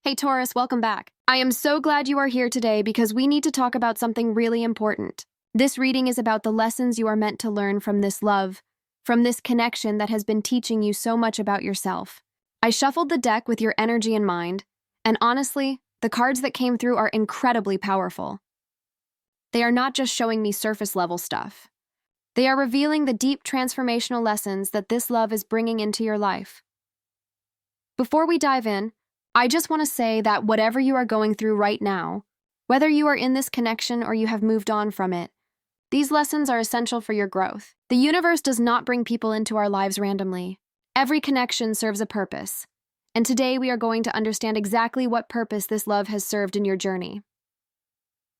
Hey Taurus, welcome back. I am so glad you are here today because we need to talk about something really important. This reading is about the lessons you are meant to learn from this love, from this connection that has been teaching you so much about yourself. I shuffled the deck with your energy in mind, and honestly, the cards that came through are incredibly powerful. They are not just showing me surface-level stuff. They are revealing the deep transformational lessons that this love is bringing into your life. Before we dive in, I just want to say that whatever you are going through right now, whether you are in this connection or you have moved on from it, these lessons are essential for your growth. The universe does not bring people into our lives randomly. Every connection serves a purpose, and today we are going to understand exactly what purpose this love has served in your journey.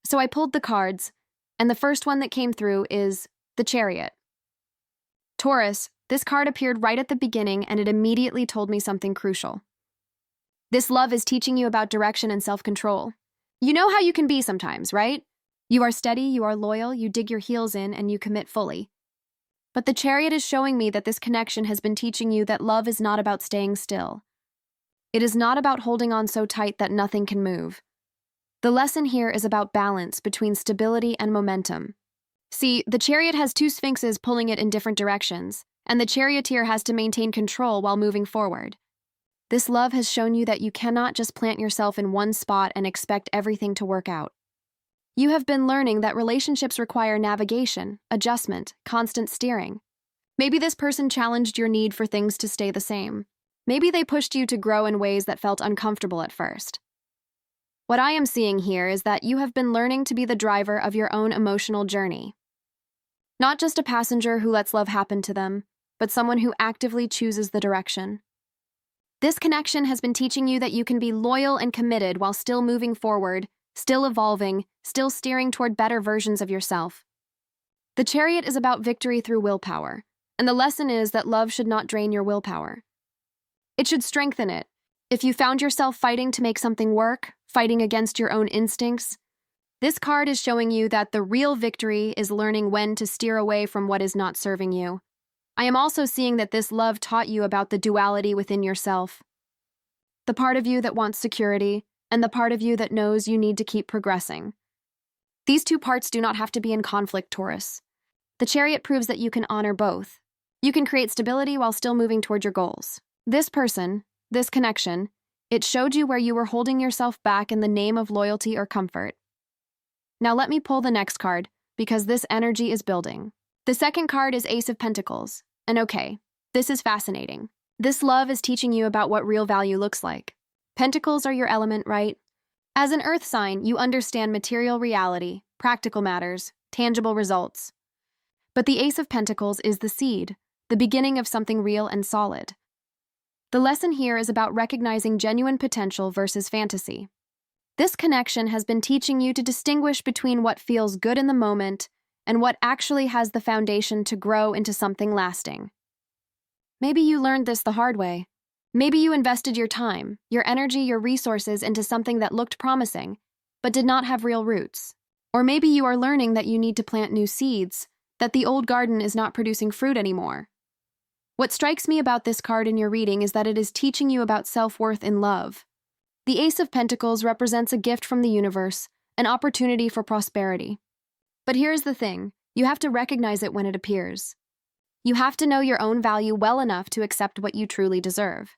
So I pulled the cards, and the first one that came through is the chariot. Taurus, this card appeared right at the beginning and it immediately told me something crucial. This love is teaching you about direction and self-control. You know how you can be sometimes, right? You are steady, you are loyal, you dig your heels in, and you commit fully. But the chariot is showing me that this connection has been teaching you that love is not about staying still. It is not about holding on so tight that nothing can move. The lesson here is about balance between stability and momentum. See, the chariot has two sphinxes pulling it in different directions, and the charioteer has to maintain control while moving forward. This love has shown you that you cannot just plant yourself in one spot and expect everything to work out. You have been learning that relationships require navigation, adjustment, constant steering. Maybe this person challenged your need for things to stay the same. Maybe they pushed you to grow in ways that felt uncomfortable at first. What I am seeing here is that you have been learning to be the driver of your own emotional journey. Not just a passenger who lets love happen to them, but someone who actively chooses the direction. This connection has been teaching you that you can be loyal and committed while still moving forward, still evolving, still steering toward better versions of yourself. The chariot is about victory through willpower, and the lesson is that love should not drain your willpower. It should strengthen it. If you found yourself fighting to make something work, fighting against your own instincts, this card is showing you that the real victory is learning when to steer away from what is not serving you. I am also seeing that this love taught you about the duality within yourself. The part of you that wants security, and the part of you that knows you need to keep progressing. These two parts do not have to be in conflict, Taurus. The chariot proves that you can honor both. You can create stability while still moving toward your goals. This person, this connection, it showed you where you were holding yourself back in the name of loyalty or comfort. Now let me pull the next card, because this energy is building. The second card is Ace of Pentacles. And okay, this is fascinating. This love is teaching you about what real value looks like. Pentacles are your element, right? As an earth sign, you understand material reality, practical matters, tangible results. But the Ace of Pentacles is the seed, the beginning of something real and solid. The lesson here is about recognizing genuine potential versus fantasy. This connection has been teaching you to distinguish between what feels good in the moment and what actually has the foundation to grow into something lasting. Maybe you learned this the hard way. Maybe you invested your time, your energy, your resources into something that looked promising, but did not have real roots. Or maybe you are learning that you need to plant new seeds, that the old garden is not producing fruit anymore. What strikes me about this card in your reading is that it is teaching you about self-worth in love. The Ace of Pentacles represents a gift from the universe, an opportunity for prosperity. But here's the thing, you have to recognize it when it appears. You have to know your own value well enough to accept what you truly deserve.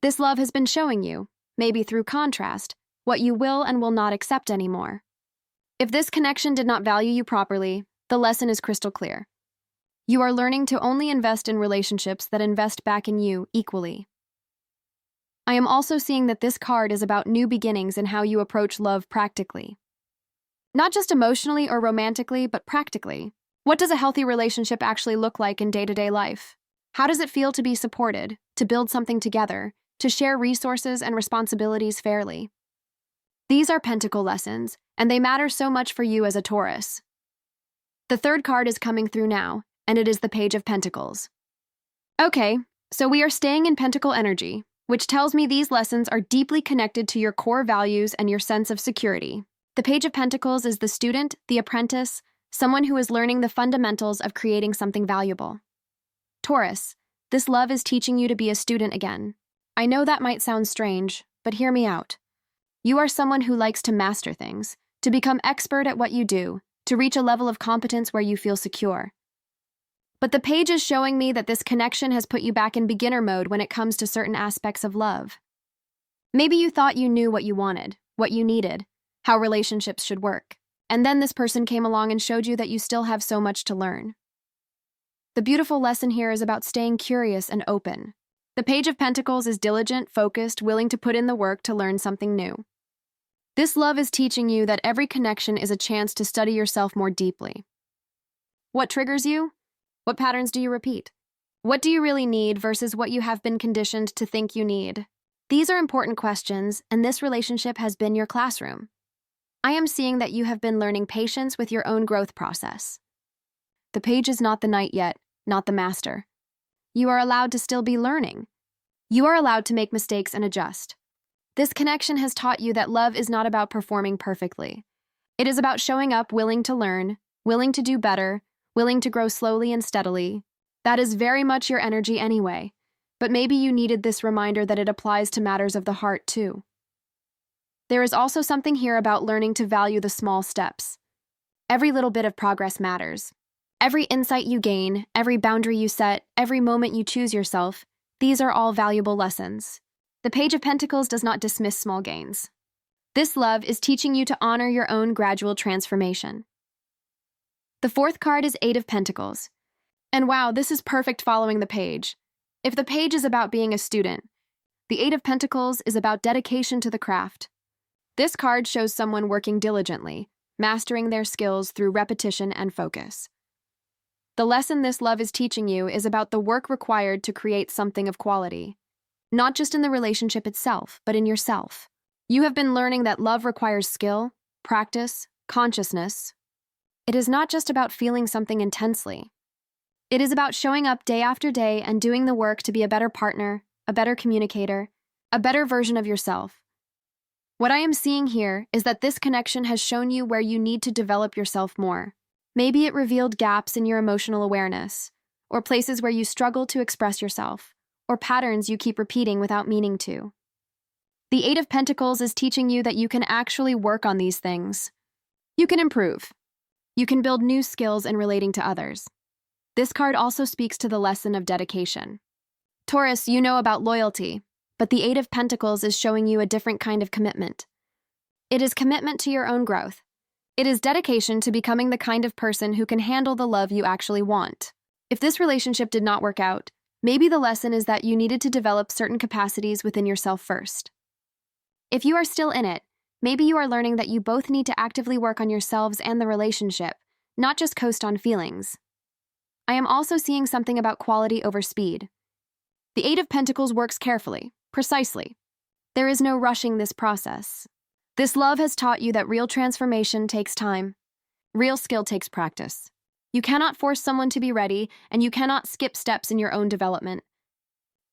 This love has been showing you, maybe through contrast, what you will and will not accept anymore. If this connection did not value you properly, the lesson is crystal clear. You are learning to only invest in relationships that invest back in you equally. I am also seeing that this card is about new beginnings in how you approach love practically. Not just emotionally or romantically, but practically. What does a healthy relationship actually look like in day-to-day life? How does it feel to be supported, to build something together, to share resources and responsibilities fairly? These are Pentacle lessons, and they matter so much for you as a Taurus. The third card is coming through now, and it is the Page of Pentacles. Okay, so we are staying in Pentacle energy, which tells me these lessons are deeply connected to your core values and your sense of security. The Page of Pentacles is the student, the apprentice, someone who is learning the fundamentals of creating something valuable. Taurus, this love is teaching you to be a student again. I know that might sound strange, but hear me out. You are someone who likes to master things, to become expert at what you do, to reach a level of competence where you feel secure. But the page is showing me that this connection has put you back in beginner mode when it comes to certain aspects of love. Maybe you thought you knew what you wanted, what you needed, how relationships should work, and then this person came along and showed you that you still have so much to learn. The beautiful lesson here is about staying curious and open. The Page of Pentacles is diligent, focused, willing to put in the work to learn something new. This love is teaching you that every connection is a chance to study yourself more deeply. What triggers you? What patterns do you repeat? What do you really need versus what you have been conditioned to think you need? These are important questions, and this relationship has been your classroom. I am seeing that you have been learning patience with your own growth process. The page is not the knight yet, not the master. You are allowed to still be learning. You are allowed to make mistakes and adjust. This connection has taught you that love is not about performing perfectly. It is about showing up willing to learn, willing to do better, willing to grow slowly and steadily. That is very much your energy anyway, but maybe you needed this reminder that it applies to matters of the heart too. There is also something here about learning to value the small steps. Every little bit of progress matters. Every insight you gain, every boundary you set, every moment you choose yourself, these are all valuable lessons. The Page of Pentacles does not dismiss small gains. This love is teaching you to honor your own gradual transformation. The fourth card is Eight of Pentacles. And wow, this is perfect following the page. If the page is about being a student, the Eight of Pentacles is about dedication to the craft. This card shows someone working diligently, mastering their skills through repetition and focus. The lesson this love is teaching you is about the work required to create something of quality. Not just in the relationship itself, but in yourself. You have been learning that love requires skill, practice, consciousness. It is not just about feeling something intensely. It is about showing up day after day and doing the work to be a better partner, a better communicator, a better version of yourself. What I am seeing here is that this connection has shown you where you need to develop yourself more. Maybe it revealed gaps in your emotional awareness, or places where you struggle to express yourself, or patterns you keep repeating without meaning to. The Eight of Pentacles is teaching you that you can actually work on these things. You can improve. You can build new skills in relating to others. This card also speaks to the lesson of dedication. Taurus, you know about loyalty, but the Eight of Pentacles is showing you a different kind of commitment. It is commitment to your own growth. It is dedication to becoming the kind of person who can handle the love you actually want. If this relationship did not work out, maybe the lesson is that you needed to develop certain capacities within yourself first. If you are still in it, maybe you are learning that you both need to actively work on yourselves and the relationship, not just coast on feelings. I am also seeing something about quality over speed. The Eight of Pentacles works carefully, precisely. There is no rushing this process. This love has taught you that real transformation takes time. Real skill takes practice. You cannot force someone to be ready, and you cannot skip steps in your own development.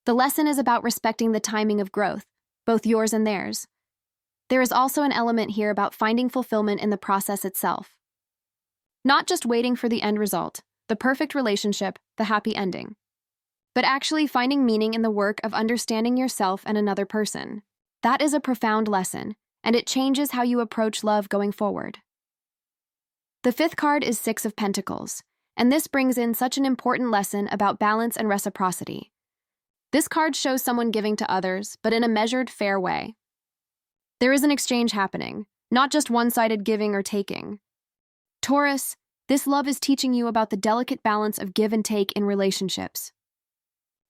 The lesson is about respecting the timing of growth, both yours and theirs. There is also an element here about finding fulfillment in the process itself. Not just waiting for the end result, the perfect relationship, the happy ending, but actually finding meaning in the work of understanding yourself and another person. That is a profound lesson, and it changes how you approach love going forward. The fifth card is Six of Pentacles, and this brings in such an important lesson about balance and reciprocity. This card shows someone giving to others, but in a measured, fair way. There is an exchange happening, not just one-sided giving or taking. Taurus, this love is teaching you about the delicate balance of give and take in relationships.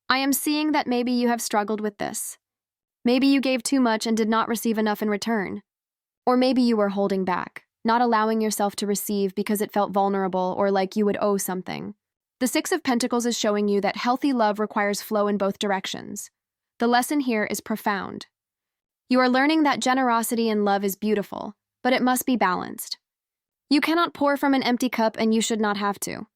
I am seeing that maybe you have struggled with this. Maybe you gave too much and did not receive enough in return. Or maybe you were holding back, not allowing yourself to receive because it felt vulnerable or like you would owe something. The Six of Pentacles is showing you that healthy love requires flow in both directions. The lesson here is profound. You are learning that generosity in love is beautiful, but it must be balanced. You cannot pour from an empty cup, and you should not have to.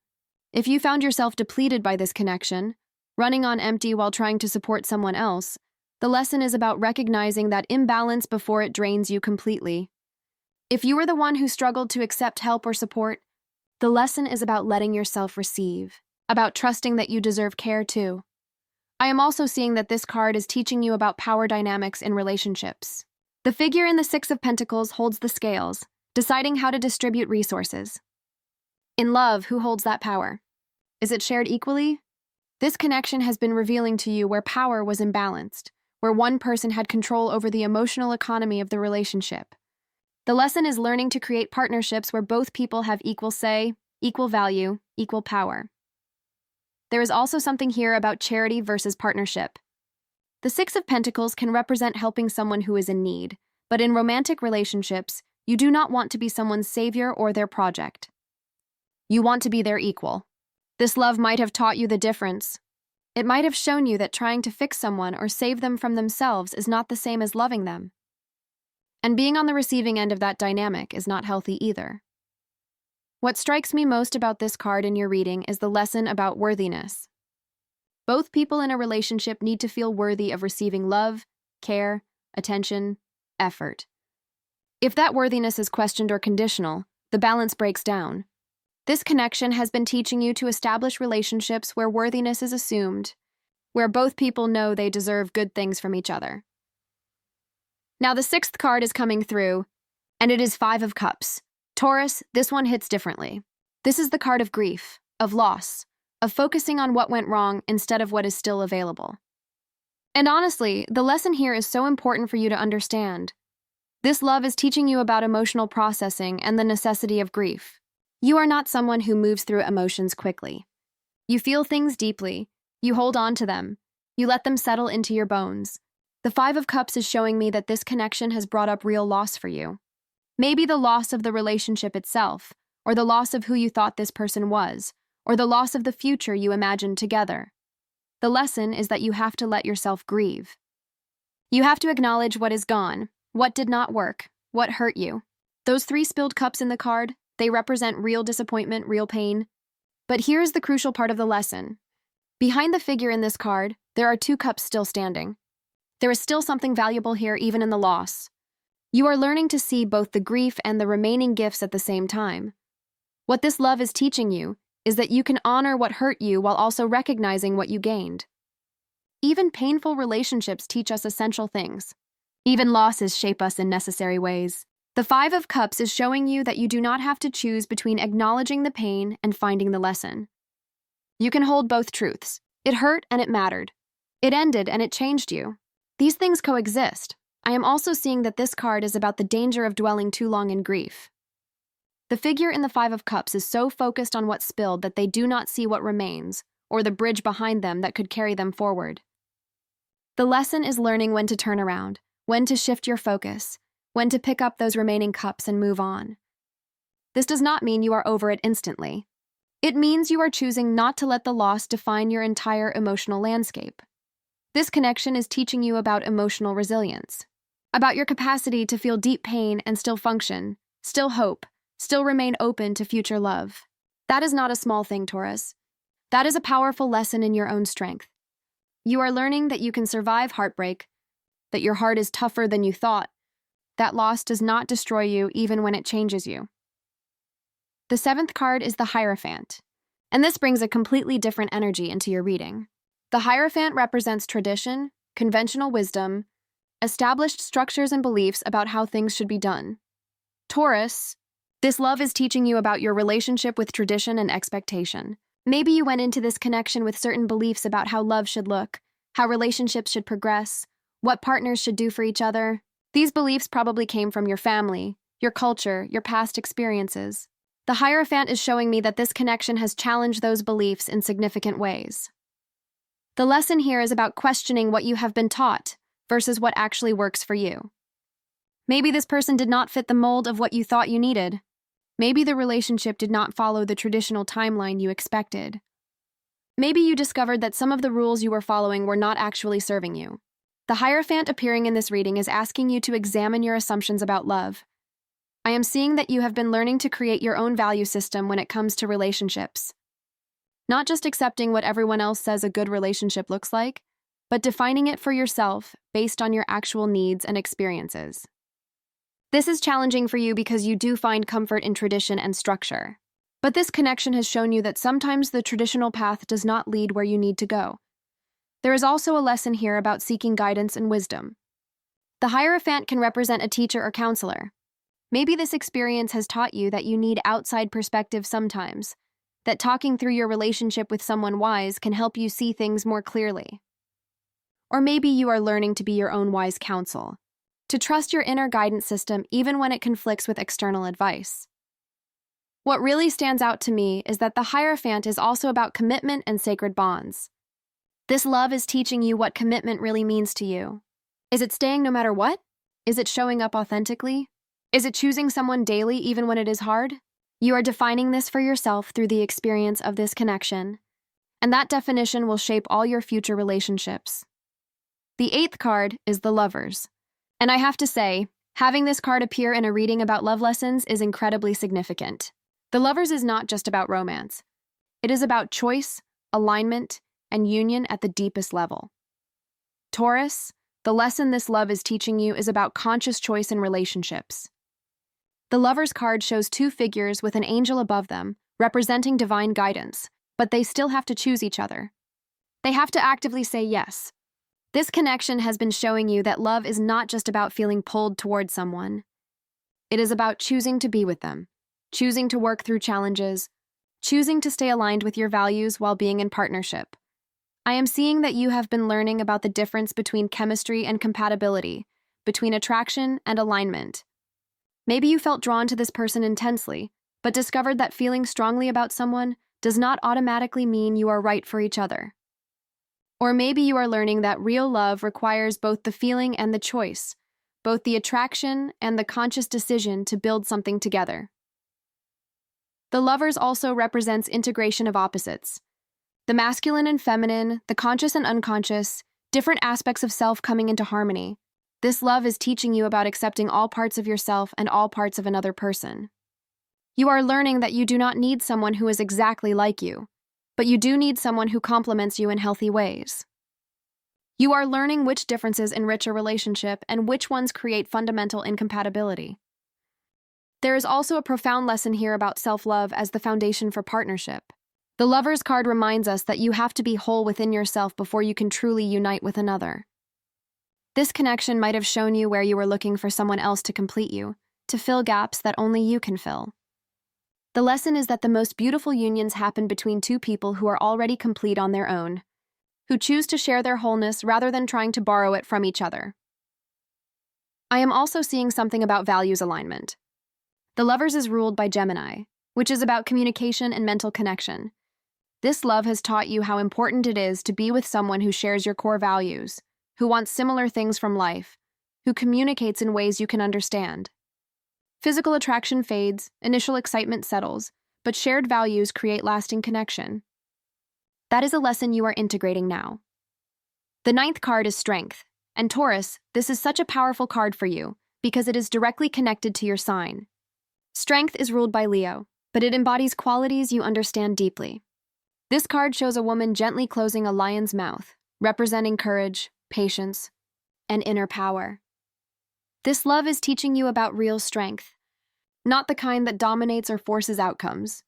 If you found yourself depleted by this connection, running on empty while trying to support someone else, the lesson is about recognizing that imbalance before it drains you completely. If you are the one who struggled to accept help or support, the lesson is about letting yourself receive, about trusting that you deserve care too. I am also seeing that this card is teaching you about power dynamics in relationships. The figure in the Six of Pentacles holds the scales, deciding how to distribute resources. In love, who holds that power? Is it shared equally? This connection has been revealing to you where power was imbalanced, where one person had control over the emotional economy of the relationship. The lesson is learning to create partnerships where both people have equal say, equal value, equal power. There is also something here about charity versus partnership. The Six of Pentacles can represent helping someone who is in need, but in romantic relationships, you do not want to be someone's savior or their project. You want to be their equal. This love might have taught you the difference. It might have shown you that trying to fix someone or save them from themselves is not the same as loving them. And being on the receiving end of that dynamic is not healthy either. What strikes me most about this card in your reading is the lesson about worthiness. Both people in a relationship need to feel worthy of receiving love, care, attention, effort. If that worthiness is questioned or conditional, the balance breaks down. This connection has been teaching you to establish relationships where worthiness is assumed, where both people know they deserve good things from each other. Now the sixth card is coming through, and it is Five of Cups. Taurus, this one hits differently. This is the card of grief, of loss, of focusing on what went wrong instead of what is still available. And honestly, the lesson here is so important for you to understand. This love is teaching you about emotional processing and the necessity of grief. You are not someone who moves through emotions quickly. You feel things deeply, you hold on to them, you let them settle into your bones. The Five of Cups is showing me that this connection has brought up real loss for you. Maybe the loss of the relationship itself, or the loss of who you thought this person was, or the loss of the future you imagined together. The lesson is that you have to let yourself grieve. You have to acknowledge what is gone, what did not work, what hurt you. Those three spilled cups in the card, they represent real disappointment, real pain. But here's the crucial part of the lesson. Behind the figure in this card, there are two cups still standing. There is still something valuable here even in the loss. You are learning to see both the grief and the remaining gifts at the same time. What this love is teaching you is that you can honor what hurt you while also recognizing what you gained. Even painful relationships teach us essential things. Even losses shape us in necessary ways. The Five of Cups is showing you that you do not have to choose between acknowledging the pain and finding the lesson. You can hold both truths. It hurt and it mattered. It ended and it changed you. These things coexist. I am also seeing that this card is about the danger of dwelling too long in grief. The figure in the Five of Cups is so focused on what spilled that they do not see what remains, or the bridge behind them that could carry them forward. The lesson is learning when to turn around, when to shift your focus, when to pick up those remaining cups and move on. This does not mean you are over it instantly. It means you are choosing not to let the loss define your entire emotional landscape. This connection is teaching you about emotional resilience, about your capacity to feel deep pain and still function, still hope, still remain open to future love. That is not a small thing, Taurus. That is a powerful lesson in your own strength. You are learning that you can survive heartbreak, that your heart is tougher than you thought, that loss does not destroy you even when it changes you. The seventh card is the Hierophant, and this brings a completely different energy into your reading. The Hierophant represents tradition, conventional wisdom, established structures and beliefs about how things should be done. Taurus, this love is teaching you about your relationship with tradition and expectation. Maybe you went into this connection with certain beliefs about how love should look, how relationships should progress, what partners should do for each other. These beliefs probably came from your family, your culture, your past experiences. The Hierophant is showing me that this connection has challenged those beliefs in significant ways. The lesson here is about questioning what you have been taught versus what actually works for you. Maybe this person did not fit the mold of what you thought you needed. Maybe the relationship did not follow the traditional timeline you expected. Maybe you discovered that some of the rules you were following were not actually serving you. The Hierophant appearing in this reading is asking you to examine your assumptions about love. I am seeing that you have been learning to create your own value system when it comes to relationships. Not just accepting what everyone else says a good relationship looks like, but defining it for yourself based on your actual needs and experiences. This is challenging for you because you do find comfort in tradition and structure. But this connection has shown you that sometimes the traditional path does not lead where you need to go. There is also a lesson here about seeking guidance and wisdom. The hierophant can represent a teacher or counselor. Maybe this experience has taught you that you need outside perspective sometimes, that talking through your relationship with someone wise can help you see things more clearly. Or maybe you are learning to be your own wise counsel, to trust your inner guidance system even when it conflicts with external advice. What really stands out to me is that the hierophant is also about commitment and sacred bonds. This love is teaching you what commitment really means to you. Is it staying no matter what? Is it showing up authentically? Is it choosing someone daily even when it is hard? You are defining this for yourself through the experience of this connection, and that definition will shape all your future relationships. The 8th card is the Lovers. And I have to say, having this card appear in a reading about love lessons is incredibly significant. The Lovers is not just about romance. It is about choice, alignment, and union at the deepest level. Taurus, the lesson this love is teaching you is about conscious choice in relationships. The Lovers card shows 2 figures with an angel above them, representing divine guidance, but they still have to choose each other. They have to actively say yes. This connection has been showing you that love is not just about feeling pulled toward someone. It is about choosing to be with them, choosing to work through challenges, choosing to stay aligned with your values while being in partnership. I am seeing that you have been learning about the difference between chemistry and compatibility, between attraction and alignment. Maybe you felt drawn to this person intensely, but discovered that feeling strongly about someone does not automatically mean you are right for each other. Or maybe you are learning that real love requires both the feeling and the choice, both the attraction and the conscious decision to build something together. The Lovers also represents integration of opposites. The masculine and feminine, the conscious and unconscious, different aspects of self coming into harmony. This love is teaching you about accepting all parts of yourself and all parts of another person. You are learning that you do not need someone who is exactly like you, but you do need someone who complements you in healthy ways. You are learning which differences enrich a relationship and which ones create fundamental incompatibility. There is also a profound lesson here about self-love as the foundation for partnership. The Lovers card reminds us that you have to be whole within yourself before you can truly unite with another. This connection might have shown you where you were looking for someone else to complete you, to fill gaps that only you can fill. The lesson is that the most beautiful unions happen between 2 people who are already complete on their own, who choose to share their wholeness rather than trying to borrow it from each other. I am also seeing something about values alignment. The Lovers is ruled by Gemini, which is about communication and mental connection. This love has taught you how important it is to be with someone who shares your core values, who wants similar things from life, who communicates in ways you can understand. Physical attraction fades, initial excitement settles, but shared values create lasting connection. That is a lesson you are integrating now. The 9th card is Strength, and Taurus, this is such a powerful card for you because it is directly connected to your sign. Strength is ruled by Leo, but it embodies qualities you understand deeply. This card shows a woman gently closing a lion's mouth, representing courage, patience, and inner power. This love is teaching you about real strength, not the kind that dominates or forces outcomes,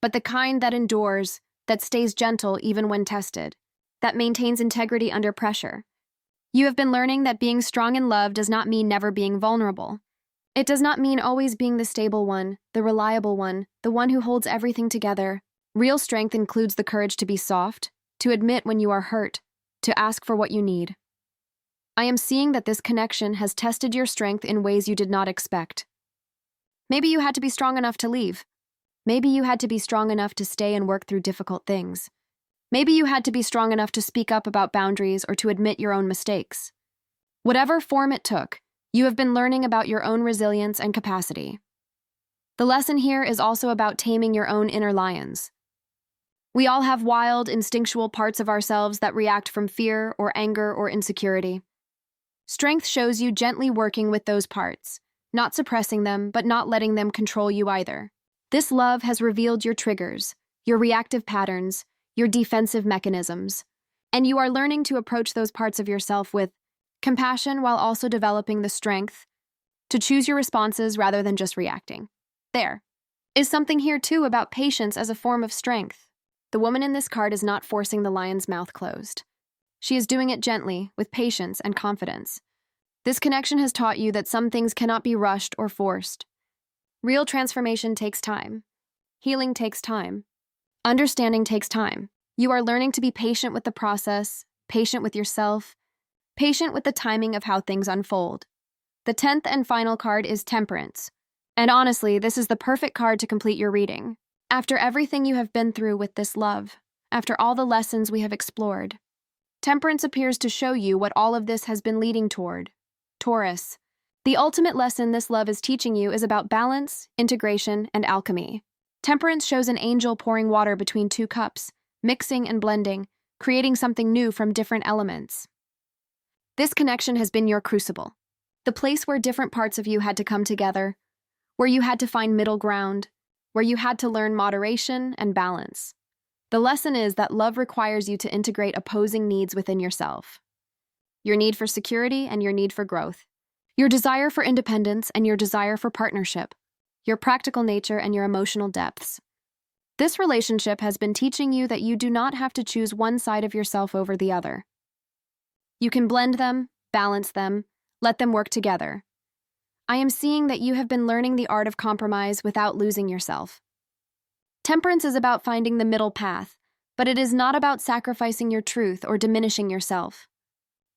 but the kind that endures, that stays gentle even when tested, that maintains integrity under pressure. You have been learning that being strong in love does not mean never being vulnerable. It does not mean always being the stable one, the reliable one, the one who holds everything together. Real strength includes the courage to be soft, to admit when you are hurt, to ask for what you need. I am seeing that this connection has tested your strength in ways you did not expect. Maybe you had to be strong enough to leave. Maybe you had to be strong enough to stay and work through difficult things. Maybe you had to be strong enough to speak up about boundaries or to admit your own mistakes. Whatever form it took, you have been learning about your own resilience and capacity. The lesson here is also about taming your own inner lions. We all have wild, instinctual parts of ourselves that react from fear or anger or insecurity. Strength shows you gently working with those parts, not suppressing them, but not letting them control you either. This love has revealed your triggers, your reactive patterns, your defensive mechanisms, and you are learning to approach those parts of yourself with compassion while also developing the strength to choose your responses rather than just reacting. There is something here too about patience as a form of strength. The woman in this card is not forcing the lion's mouth closed. She is doing it gently, with patience and confidence. This connection has taught you that some things cannot be rushed or forced. Real transformation takes time. Healing takes time. Understanding takes time. You are learning to be patient with the process, patient with yourself, patient with the timing of how things unfold. The 10th and final card is Temperance. And honestly, this is the perfect card to complete your reading. After everything you have been through with this love, after all the lessons we have explored, Temperance appears to show you what all of this has been leading toward. Taurus. The ultimate lesson this love is teaching you is about balance, integration, and alchemy. Temperance shows an angel pouring water between two cups, mixing and blending, creating something new from different elements. This connection has been your crucible, the place where different parts of you had to come together, where you had to find middle ground, where you had to learn moderation and balance. The lesson is that love requires you to integrate opposing needs within yourself. Your need for security and your need for growth. Your desire for independence and your desire for partnership. Your practical nature and your emotional depths. This relationship has been teaching you that you do not have to choose one side of yourself over the other. You can blend them, balance them, let them work together. I am seeing that you have been learning the art of compromise without losing yourself. Temperance is about finding the middle path, but it is not about sacrificing your truth or diminishing yourself.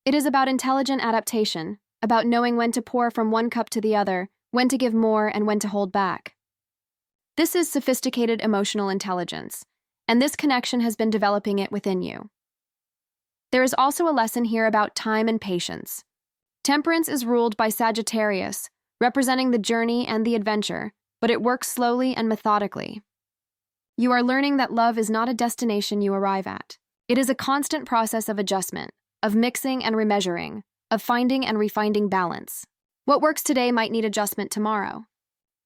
It is about intelligent adaptation, about knowing when to pour from one cup to the other, when to give more, and when to hold back. This is sophisticated emotional intelligence, and this connection has been developing it within you. There is also a lesson here about time and patience. Temperance is ruled by Sagittarius, representing the journey and the adventure, but it works slowly and methodically. You are learning that love is not a destination you arrive at. It is a constant process of adjustment, of mixing and remeasuring, of finding and refining balance. What works today might need adjustment tomorrow.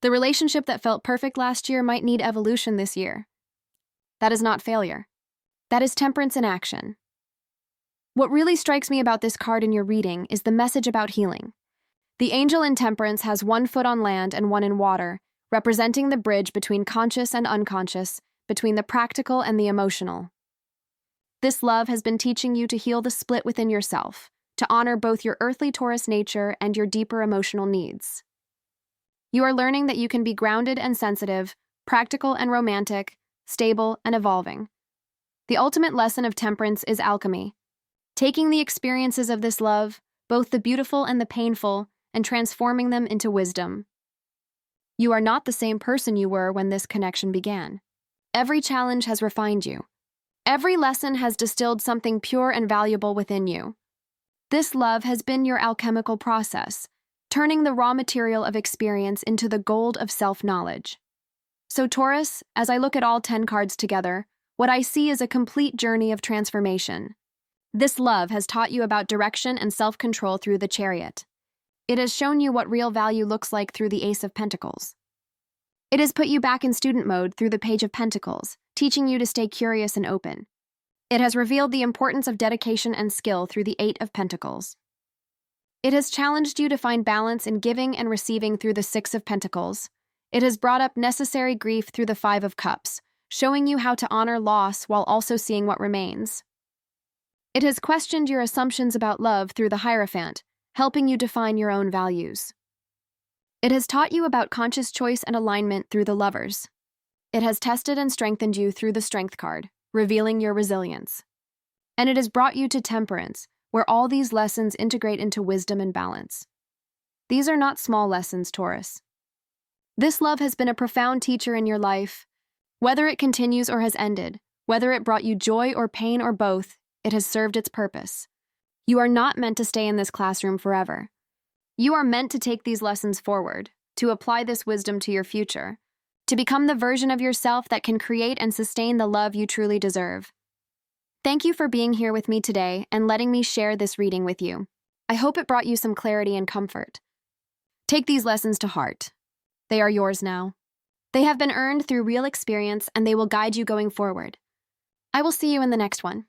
The relationship that felt perfect last year might need evolution this year. That is not failure. That is temperance in action. What really strikes me about this card in your reading is the message about healing. The angel in Temperance has one foot on land and one in water, representing the bridge between conscious and unconscious, between the practical and the emotional. This love has been teaching you to heal the split within yourself, to honor both your earthly Taurus nature and your deeper emotional needs. You are learning that you can be grounded and sensitive, practical and romantic, stable and evolving. The ultimate lesson of Temperance is alchemy, taking the experiences of this love, both the beautiful and the painful, and transforming them into wisdom. You are not the same person you were when this connection began. Every challenge has refined you. Every lesson has distilled something pure and valuable within you. This love has been your alchemical process, turning the raw material of experience into the gold of self-knowledge. So Taurus, as I look at all 10 cards together, what I see is a complete journey of transformation. This love has taught you about direction and self-control through the chariot. It has shown you what real value looks like through the Ace of Pentacles. It has put you back in student mode through the Page of Pentacles, teaching you to stay curious and open. It has revealed the importance of dedication and skill through the Eight of Pentacles. It has challenged you to find balance in giving and receiving through the Six of Pentacles. It has brought up necessary grief through the Five of Cups, showing you how to honor loss while also seeing what remains. It has questioned your assumptions about love through the Hierophant, helping you define your own values. It has taught you about conscious choice and alignment through the Lovers. It has tested and strengthened you through the Strength card, revealing your resilience. And it has brought you to Temperance, where all these lessons integrate into wisdom and balance. These are not small lessons, Taurus. This love has been a profound teacher in your life. Whether it continues or has ended, whether it brought you joy or pain or both, it has served its purpose. You are not meant to stay in this classroom forever. You are meant to take these lessons forward, to apply this wisdom to your future, to become the version of yourself that can create and sustain the love you truly deserve. Thank you for being here with me today and letting me share this reading with you. I hope it brought you some clarity and comfort. Take these lessons to heart. They are yours now. They have been earned through real experience and they will guide you going forward. I will see you in the next one.